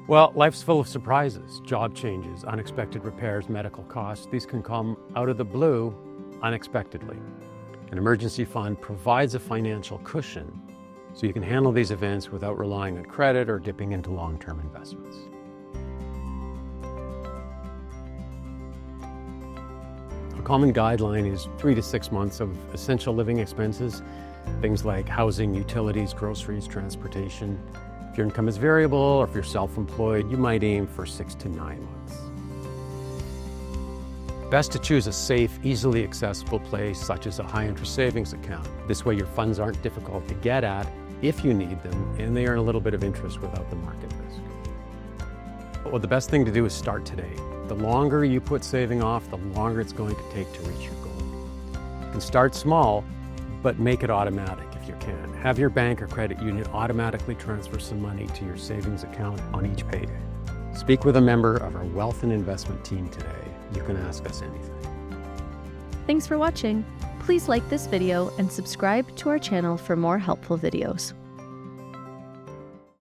Well, life's full of surprises, job changes, unexpected repairs, medical costs. These can come out of the blue unexpectedly. An emergency fund provides a financial cushion so you can handle these events without relying on credit or dipping into long-term investments. A common guideline is 3 to 6 months of essential living expenses, things like housing, utilities, groceries, transportation. If your income is variable or if you're self-employed, you might aim for 6 to 9 months. Best to choose a safe, easily accessible place such as a high-interest savings account. This way your funds aren't difficult to get at if you need them, and they earn a little bit of interest without the market risk. Well, the best thing to do is start today. The longer you put saving off, the longer it's going to take to reach your goal. You can start small, but make it automatic if you can. Have your bank or credit union automatically transfer some money to your savings account on each payday. Speak with a member of our wealth and investment team today. You can ask us anything. Thanks for watching. Please like this video and subscribe to our channel for more helpful videos.